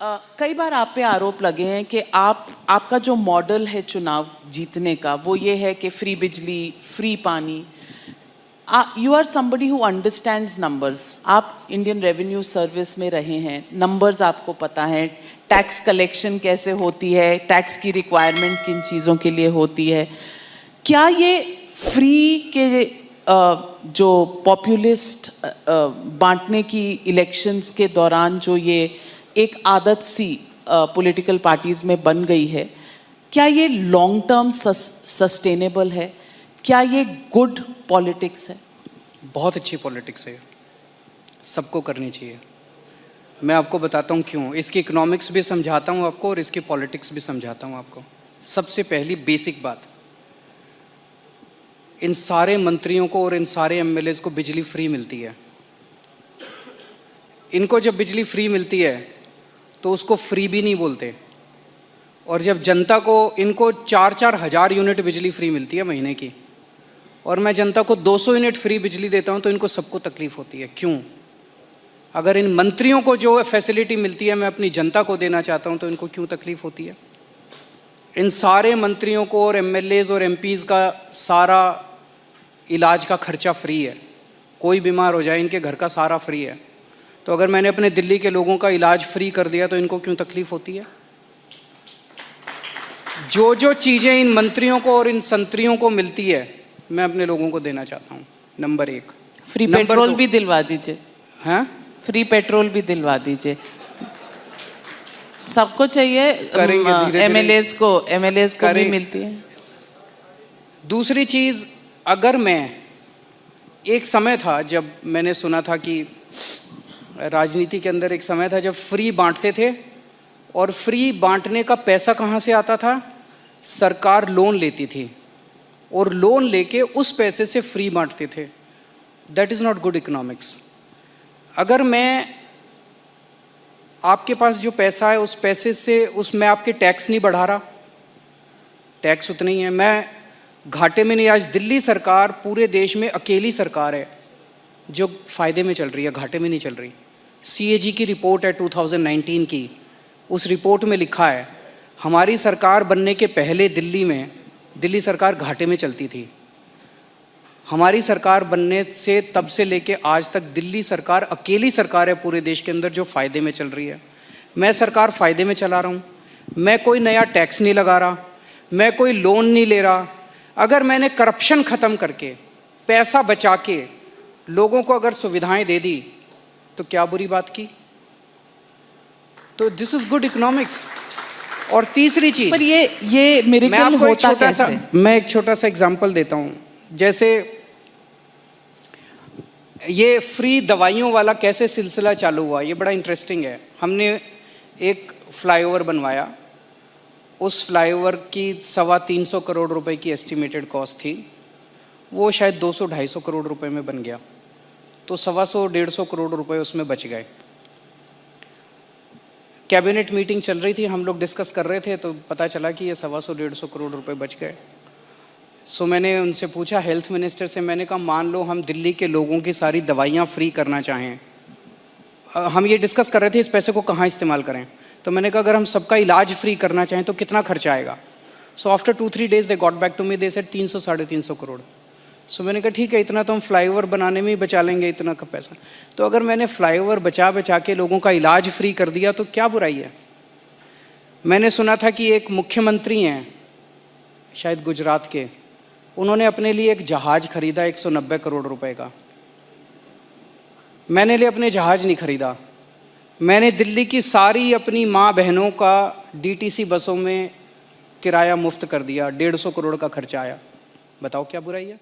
कई बार आप पे आरोप लगे हैं कि आपका जो मॉडल है चुनाव जीतने का वो ये है कि फ्री बिजली, फ्री पानी। You are somebody who understands numbers. आप इंडियन रेवेन्यू सर्विस में रहे हैं, नंबर्स आपको पता है, टैक्स कलेक्शन कैसे होती है, टैक्स की रिक्वायरमेंट किन चीज़ों के लिए होती है। क्या ये फ्री के जो पॉपुलिस्ट बांटने की इलेक्शंस के दौरान जो ये एक आदत सी पॉलिटिकल पार्टीज में बन गई है, क्या ये लॉन्ग टर्म सस्टेनेबल है? क्या ये गुड पॉलिटिक्स है? बहुत अच्छी पॉलिटिक्स है, सबको करनी चाहिए। मैं आपको बताता हूँ क्यों। इसकी इकोनॉमिक्स भी समझाता हूँ आपको और इसकी पॉलिटिक्स भी समझाता हूँ आपको। सबसे पहली बेसिक बात, इन सारे मंत्रियों को और इन सारे एमएलएज को बिजली फ्री मिलती है। इनको जब बिजली फ्री मिलती है तो उसको फ्री भी नहीं बोलते, और जब जनता को, इनको 4-4 हज़ार यूनिट बिजली फ्री मिलती है महीने की, और मैं जनता को 200 यूनिट फ्री बिजली देता हूं तो इनको सबको तकलीफ होती है। क्यों? अगर इन मंत्रियों को जो फैसिलिटी मिलती है मैं अपनी जनता को देना चाहता हूं तो इनको क्यों तकलीफ होती है? इन सारे मंत्रियों को और एमएलएज और एमपीज़ का सारा इलाज का खर्चा फ्री है। कोई बीमार हो जाए इनके घर का सारा फ्री है। तो अगर मैंने अपने दिल्ली के लोगों का इलाज फ्री कर दिया तो इनको क्यों तकलीफ होती है? जो जो चीज़ें इन मंत्रियों को और इन संतरियों को मिलती है मैं अपने लोगों को देना चाहता हूँ। नंबर 1, फ्री पेट्रोल भी दिलवा दीजिए। हाँ, फ्री पेट्रोल भी दिलवा दीजिए। सबको चाहिए, करेंगे। एमएलएज को भी मिलती है। दूसरी चीज़, अगर मैं, एक समय था जब मैंने सुना था कि राजनीति के अंदर एक समय था जब फ्री बांटते थे, और फ्री बांटने का पैसा कहाँ से आता था? सरकार लोन लेती थी और लोन लेके उस पैसे से फ्री बांटते थे। That is not good economics. अगर मैं, आपके पास जो पैसा है उस पैसे से, उसमें आपके टैक्स नहीं बढ़ा रहा, टैक्स उतना ही है, मैं घाटे में नहीं। आज दिल्ली सरकार पूरे देश में अकेली सरकार है जो फ़ायदे में चल रही है, घाटे में नहीं चल रही। CAG की रिपोर्ट है 2019 की, उस रिपोर्ट में लिखा है हमारी सरकार बनने के पहले दिल्ली सरकार घाटे में चलती थी। हमारी सरकार बनने से तब से लेके आज तक दिल्ली सरकार अकेली सरकार है पूरे देश के अंदर जो फ़ायदे में चल रही है। मैं सरकार फ़ायदे में चला रहा हूँ, मैं कोई नया टैक्स नहीं लगा रहा, मैं कोई लोन नहीं ले रहा। अगर मैंने करप्शन ख़त्म करके पैसा बचा के लोगों को अगर सुविधाएं दे दी तो क्या बुरी बात की? तो दिस इज गुड इकोनॉमिक्स। और तीसरी चीज, पर ये मिरेकल होता कैसे? मैं एक छोटा सा एग्जांपल देता हूं। जैसे ये फ्री दवाइयों वाला कैसे सिलसिला चालू हुआ, ये बड़ा इंटरेस्टिंग है। हमने एक फ्लाईओवर बनवाया, उस फ्लाईओवर की 325 करोड़ रुपए की एस्टिमेटेड कॉस्ट थी, वो शायद 200-250 करोड़ रुपए में बन गया, तो 125 करोड़ रुपए उसमें बच गए। कैबिनेट मीटिंग चल रही थी, हम लोग डिस्कस कर रहे थे, तो पता चला कि ये 125 करोड़ रुपए बच गए। सो मैंने उनसे पूछा, हेल्थ मिनिस्टर से, मैंने कहा मान लो हम दिल्ली के लोगों की सारी दवाइयाँ फ्री करना चाहें, हम ये डिस्कस कर रहे थे इस पैसे को कहाँ इस्तेमाल करें। तो मैंने कहा अगर हम सबका इलाज फ्री करना चाहें तो कितना खर्चा आएगा? So after 2-3 days they got back to me, they said 300-350 crore. So मैंने कहा ठीक है, इतना तो हम फ्लाईओवर बनाने में ही बचा लेंगे, इतना का पैसा। तो अगर मैंने फ्लाईओवर बचा के लोगों का इलाज फ्री कर दिया तो क्या बुराई है? मैंने सुना था कि एक मुख्यमंत्री हैं शायद गुजरात के, उन्होंने अपने लिए एक जहाज़ खरीदा 190 करोड़ रुपए का। मैंने लिए अपने जहाज़ नहीं खरीदा, मैंने दिल्ली की सारी अपनी माँ बहनों का DTC बसों में किराया मुफ्त कर दिया, 150 करोड़ का खर्चा आया। बताओ क्या बुराई है?